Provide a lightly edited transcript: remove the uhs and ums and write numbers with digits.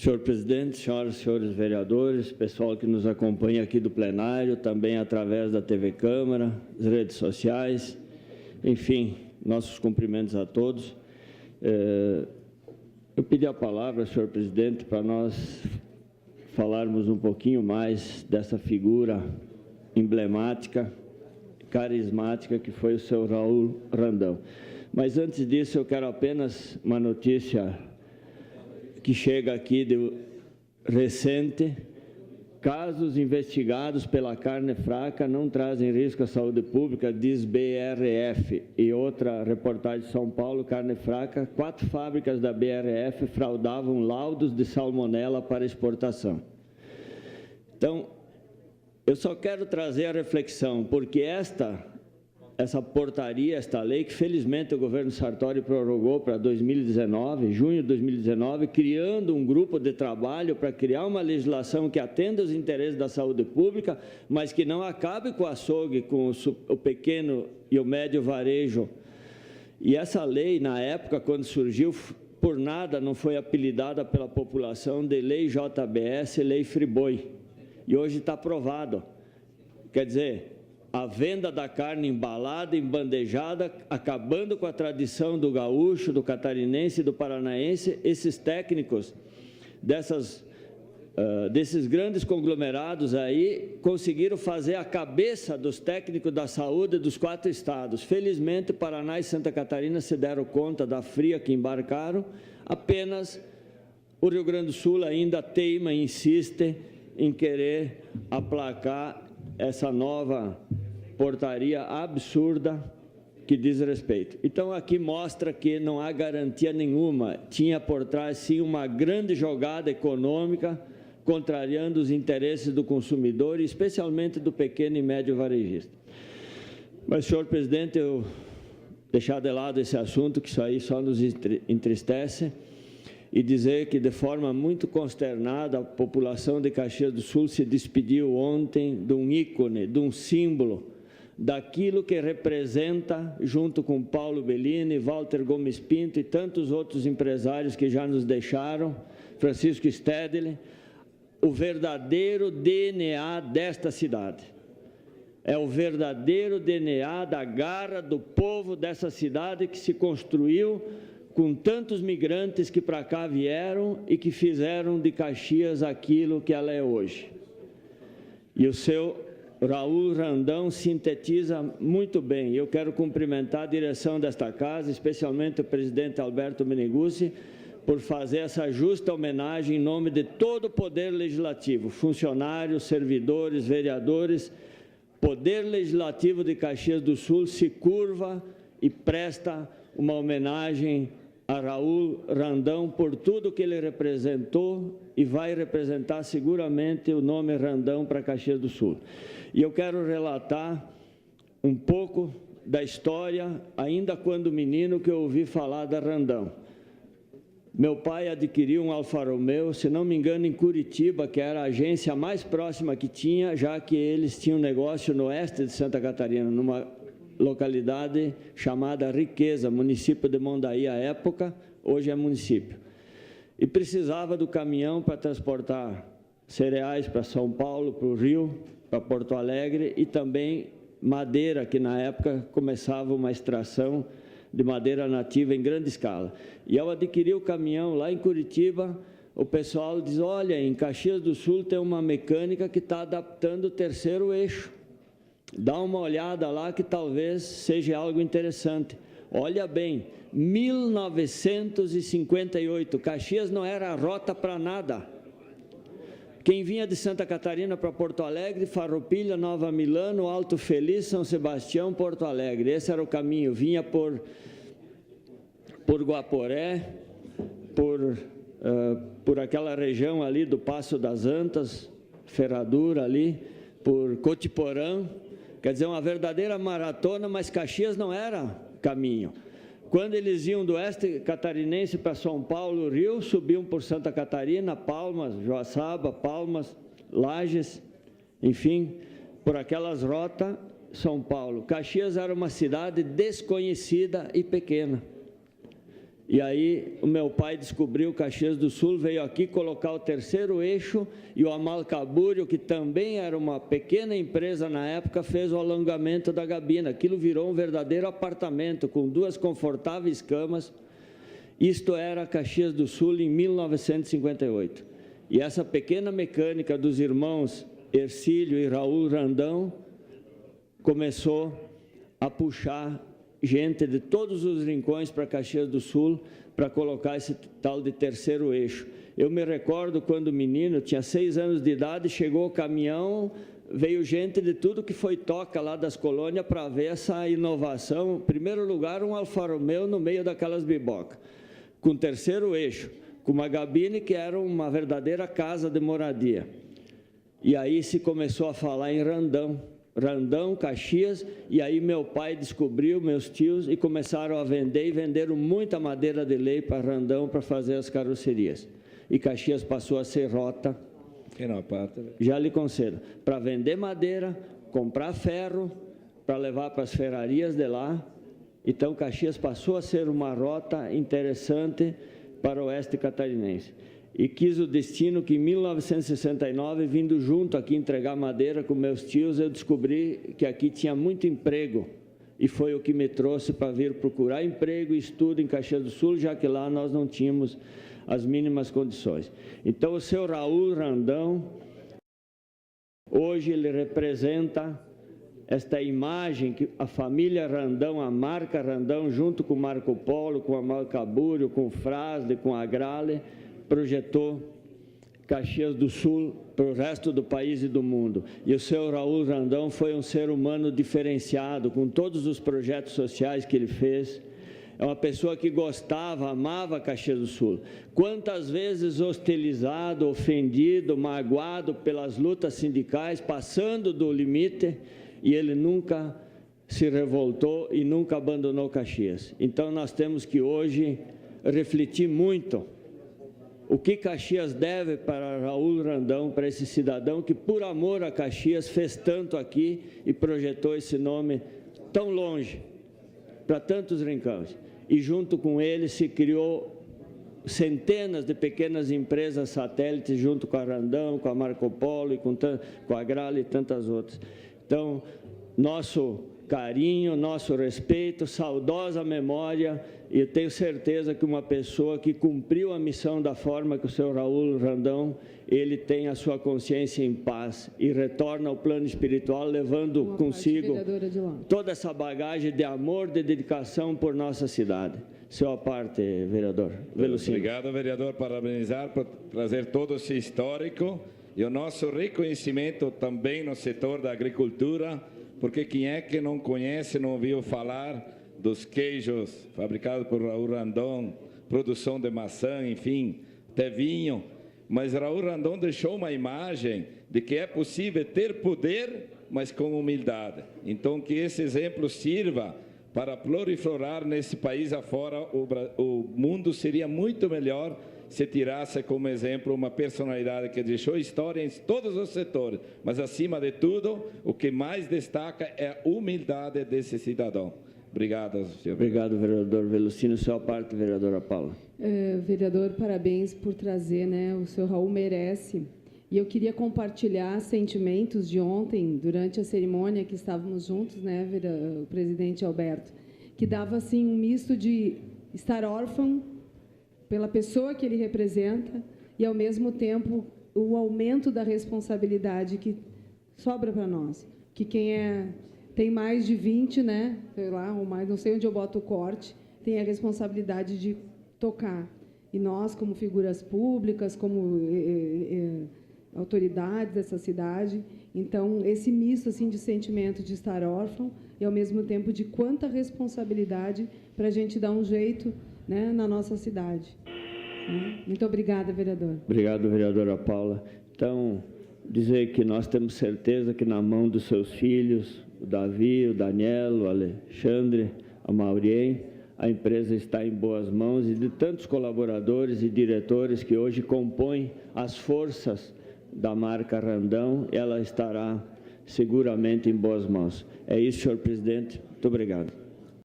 Senhor presidente, senhoras e senhores vereadores, pessoal que nos acompanha aqui do plenário, também através da TV Câmara, as redes sociais, enfim, nossos cumprimentos a todos. Eu pedi a palavra, senhor presidente, para nós falarmos um pouquinho mais dessa figura emblemática, carismática, que foi o senhor Raul Randão. Mas, antes disso, eu quero apenas uma notícia que chega aqui de recente: casos investigados pela carne fraca não trazem risco à saúde pública, diz BRF. E outra reportagem de São Paulo, carne fraca, 4 fábricas da BRF fraudavam laudos de salmonela para exportação. Então, eu só quero trazer a reflexão, porque essa portaria, esta lei, que felizmente o governo Sartori prorrogou para 2019, junho de 2019, criando um grupo de trabalho para criar uma legislação que atenda os interesses da saúde pública, mas que não acabe com o açougue, com o pequeno e o médio varejo. E essa lei, na época, quando surgiu, por nada não foi apelidada pela população de Lei JBS, Lei Friboi. E hoje está aprovado. Quer dizer, a venda da carne embalada, embandejada, acabando com a tradição do gaúcho, do catarinense e do paranaense. Esses técnicos desses grandes conglomerados aí conseguiram fazer a cabeça dos técnicos da saúde dos 4 estados. Felizmente, Paraná e Santa Catarina se deram conta da fria que embarcaram. Apenas o Rio Grande do Sul ainda teima e insiste em querer aplacar essa nova portaria absurda que diz respeito. Então, aqui mostra que não há garantia nenhuma. Tinha por trás, sim, uma grande jogada econômica, contrariando os interesses do consumidor, e especialmente do pequeno e médio varejista. Mas, senhor presidente, eu deixar de lado esse assunto, que isso aí só nos entristece, e dizer que, de forma muito consternada, a população de Caxias do Sul se despediu ontem de um ícone, de um símbolo, daquilo que representa, junto com Paulo Bellini, Walter Gomes Pinto e tantos outros empresários que já nos deixaram, Francisco Stedley, o verdadeiro DNA desta cidade. É o verdadeiro DNA da garra do povo dessa cidade, que se construiu com tantos migrantes que para cá vieram e que fizeram de Caxias aquilo que ela é hoje. E o seu Raul Randão sintetiza muito bem. Eu quero cumprimentar a direção desta casa, especialmente o presidente Alberto Meneguzzi, por fazer essa justa homenagem em nome de todo o Poder Legislativo, funcionários, servidores, vereadores. Poder Legislativo de Caxias do Sul se curva e presta uma homenagem a Raul Randão por tudo que ele representou e vai representar seguramente o nome Randão para Caxias do Sul. E eu quero relatar um pouco da história, ainda quando menino, que eu ouvi falar da Randão. Meu pai adquiriu um Alfa Romeo, se não me engano, em Curitiba, que era a agência mais próxima que tinha, já que eles tinham negócio no oeste de Santa Catarina, numa localidade chamada Riqueza, município de Mondaí à época, hoje é município. E precisava do caminhão para transportar cereais para São Paulo, para o Rio, para Porto Alegre, e também madeira, que na época começava uma extração de madeira nativa em grande escala. E ao adquirir o caminhão lá em Curitiba, o pessoal diz: olha, em Caxias do Sul tem uma mecânica que está adaptando o 3º eixo. Dá uma olhada lá que talvez seja algo interessante. Olha bem, 1958, Caxias não era rota para nada. Quem vinha de Santa Catarina para Porto Alegre, Farroupilha, Nova Milano, Alto Feliz, São Sebastião, Porto Alegre. Esse era o caminho. Vinha por Guaporé, por aquela região ali do Passo das Antas, Ferradura ali, por Cotiporã. Quer dizer, uma verdadeira maratona, mas Caxias não era caminho. Quando eles iam do oeste catarinense para São Paulo, Rio, subiam por Santa Catarina, Palmas, Joaçaba, Palmas, Lages, enfim, por aquelas rotas, São Paulo. Caxias era uma cidade desconhecida e pequena. E aí o meu pai descobriu Caxias do Sul, veio aqui colocar o terceiro eixo e o Amalcabúrio, que também era uma pequena empresa na época, fez o alongamento da gabina. Aquilo virou um verdadeiro apartamento com 2 confortáveis camas. Isto era Caxias do Sul em 1958. E essa pequena mecânica dos irmãos Hercílio e Raul Randão começou a puxar gente de todos os rincões para Caxias do Sul para colocar esse tal de terceiro eixo. Eu me recordo quando menino, tinha 6 anos de idade, chegou o caminhão, veio gente de tudo que foi toca lá das colônias para ver essa inovação. Em primeiro lugar, um Alfa Romeo no meio daquelas bibocas, com terceiro eixo, com uma gabine que era uma verdadeira casa de moradia. E aí se começou a falar em Randão, Caxias, e aí meu pai descobriu, meus tios, e começaram a vender, e venderam muita madeira de lei para Randão para fazer as carrocerias. E Caxias passou a ser rota, já lhe concedo, para vender madeira, comprar ferro, para levar para as ferrarias de lá. Então Caxias passou a ser uma rota interessante para o oeste catarinense. E quis o destino que em 1969, vindo junto aqui entregar madeira com meus tios, eu descobri que aqui tinha muito emprego. E foi o que me trouxe para vir procurar emprego e estudo em Caxias do Sul, já que lá nós não tínhamos as mínimas condições. Então, o seu Raul Randão, hoje ele representa esta imagem que a família Randão, a marca Randão, junto com Marco Polo, com Amalcabúrio, com Frasle, com Agrale, projetou Caxias do Sul para o resto do país e do mundo. E o seu Raul Randão foi um ser humano diferenciado, com todos os projetos sociais que ele fez. É uma pessoa que gostava, amava Caxias do Sul. Quantas vezes hostilizado, ofendido, magoado pelas lutas sindicais, passando do limite, e ele nunca se revoltou e nunca abandonou Caxias. Então, nós temos que hoje refletir muito o que Caxias deve para Raul Randão, para esse cidadão que, por amor a Caxias, fez tanto aqui e projetou esse nome tão longe, para tantos rincões. E junto com ele se criou centenas de pequenas empresas satélites, junto com a Randão, com a Marco Polo, e com a Grale e tantas outras. Então, nosso carinho, nosso respeito, saudosa memória, e eu tenho certeza que uma pessoa que cumpriu a missão da forma que o seu Raul Randão, ele tem a sua consciência em paz e retorna ao plano espiritual, levando consigo toda essa bagagem de amor, de dedicação por nossa cidade. Seu à parte, vereador Velocino. Obrigado, vereador. Parabenizar por trazer todo esse histórico e o nosso reconhecimento também no setor da agricultura, porque quem é que não conhece, não ouviu falar dos queijos fabricados por Raul Randão, produção de maçã, enfim, até vinho. Mas Raul Randão deixou uma imagem de que é possível ter poder, mas com humildade. Então, que esse exemplo sirva para proliferar nesse país afora. O mundo seria muito melhor se tirasse como exemplo uma personalidade que deixou história em todos os setores, mas, acima de tudo, o que mais destaca é a humildade desse cidadão. Obrigado, senhor. Obrigado, vereador Velocino. Sua parte, vereadora Paula. Vereador, parabéns por trazer, né? O senhor Raul merece. E eu queria compartilhar sentimentos de ontem, durante a cerimônia que estávamos juntos, né, o presidente Alberto, que dava, assim, um misto de estar órfão pela pessoa que ele representa e, ao mesmo tempo, o aumento da responsabilidade que sobra para nós. Que quem tem mais de 20, né, sei lá, ou mais, não sei onde eu boto o corte, tem a responsabilidade de tocar. E nós, como figuras públicas, como autoridades dessa cidade, então, esse misto assim, de sentimento de estar órfão e, ao mesmo tempo, de quanta responsabilidade para a gente dar um jeito, né, na nossa cidade. Muito obrigada, vereador. Obrigado, vereadora Paula. Então, dizer que nós temos certeza que na mão dos seus filhos, o Davi, o Daniel, o Alexandre, a Maurien, a empresa está em boas mãos, e de tantos colaboradores e diretores que hoje compõem as forças da marca Randão, ela estará seguramente em boas mãos. É isso, senhor presidente. Muito obrigado.